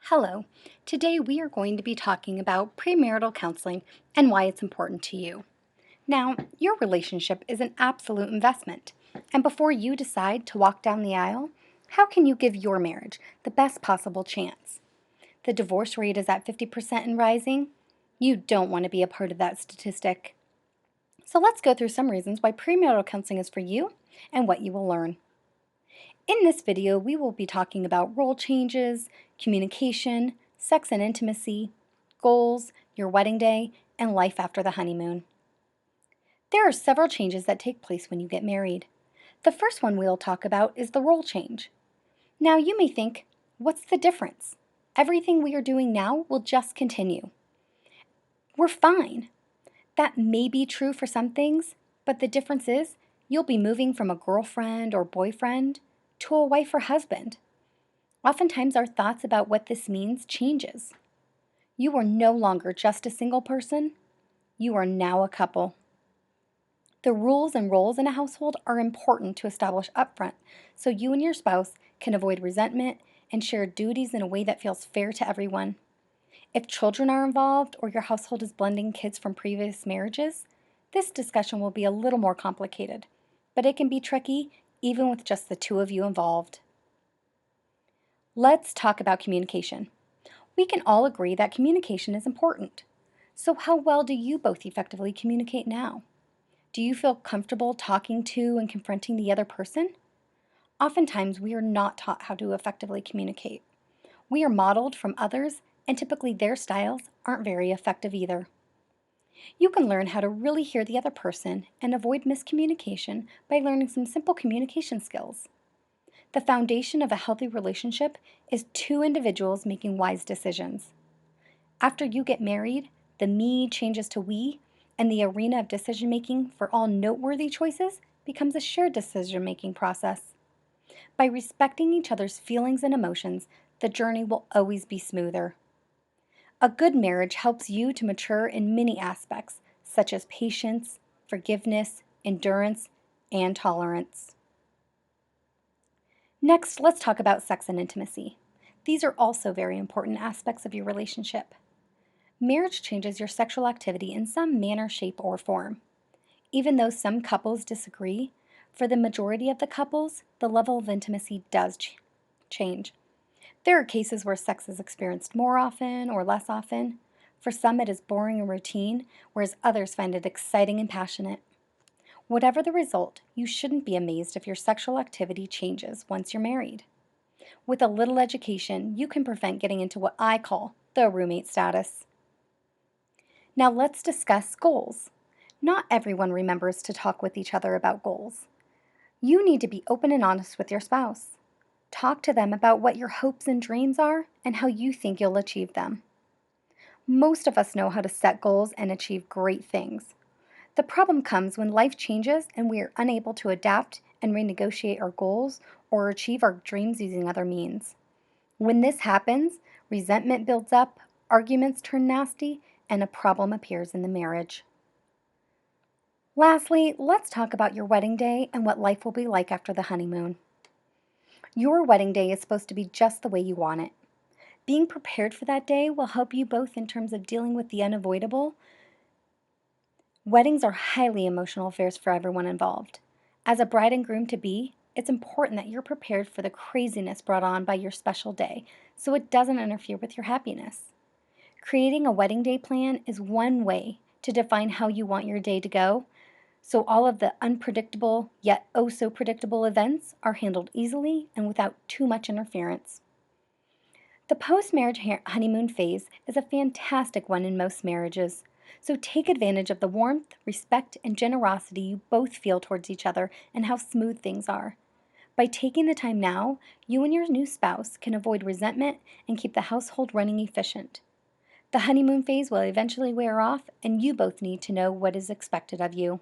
Hello. Today we are going to be talking about premarital counseling and why it's important to you. Now, your relationship is an absolute investment, and before you decide to walk down the aisle, how can you give your marriage the best possible chance? The divorce rate is at 50% and rising. You don't want to be a part of that statistic. So let's go through some reasons why premarital counseling is for you and what you will learn. In this video, we will be talking about role changes, communication, sex and intimacy, goals, your wedding day, and life after the honeymoon. There are several changes that take place when you get married. The first one we'll talk about is the role change. Now you may think, what's the difference? Everything we are doing now will just continue. We're fine. That may be true for some things, but the difference is you'll be moving from a girlfriend or boyfriend to a wife or husband. Oftentimes our thoughts about what this means changes. You are no longer just a single person, you are now a couple. The rules and roles in a household are important to establish upfront so you and your spouse can avoid resentment and share duties in a way that feels fair to everyone. If children are involved or your household is blending kids from previous marriages, this discussion will be a little more complicated, but it can be tricky even with just the two of you involved. Let's talk about communication. We can all agree that communication is important. So how well do you both effectively communicate now? Do you feel comfortable talking to and confronting the other person? Oftentimes, we are not taught how to effectively communicate. We are modeled from others, and typically their styles aren't very effective either. You can learn how to really hear the other person and avoid miscommunication by learning some simple communication skills. The foundation of a healthy relationship is two individuals making wise decisions. After you get married, the me changes to we, and the arena of decision making for all noteworthy choices becomes a shared decision making process. By respecting each other's feelings and emotions, the journey will always be smoother. A good marriage helps you to mature in many aspects, such as patience, forgiveness, endurance, and tolerance. Next, let's talk about sex and intimacy. These are also very important aspects of your relationship. Marriage changes your sexual activity in some manner, shape, or form. Even though some couples disagree, for the majority of the couples, the level of intimacy does change. There are cases where sex is experienced more often or less often. For some, it is boring and routine, whereas others find it exciting and passionate. Whatever the result, you shouldn't be amazed if your sexual activity changes once you're married. With a little education, you can prevent getting into what I call the roommate status. Now let's discuss goals. Not everyone remembers to talk with each other about goals. You need to be open and honest with your spouse. Talk to them about what your hopes and dreams are and how you think you'll achieve them. Most of us know how to set goals and achieve great things. The problem comes when life changes and we are unable to adapt and renegotiate our goals or achieve our dreams using other means. When this happens, resentment builds up, arguments turn nasty, and a problem appears in the marriage. Lastly, let's talk about your wedding day and what life will be like after the honeymoon. Your wedding day is supposed to be just the way you want it. Being prepared for that day will help you both in terms of dealing with the unavoidable. Weddings are highly emotional affairs for everyone involved. As a bride and groom-to-be, it's important that you're prepared for the craziness brought on by your special day so it doesn't interfere with your happiness. Creating a wedding day plan is one way to define how you want your day to go, so all of the unpredictable yet oh so predictable events are handled easily and without too much interference. The post-marriage honeymoon phase is a fantastic one in most marriages. So take advantage of the warmth, respect, and generosity you both feel towards each other and how smooth things are. By taking the time now, you and your new spouse can avoid resentment and keep the household running efficient. The honeymoon phase will eventually wear off, and you both need to know what is expected of you.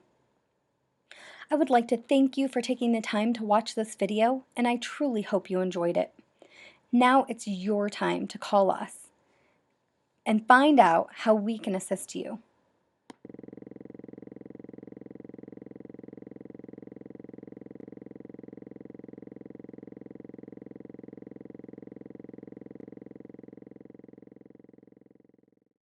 I would like to thank you for taking the time to watch this video, and I truly hope you enjoyed it. Now it's your time to call us and find out how we can assist you.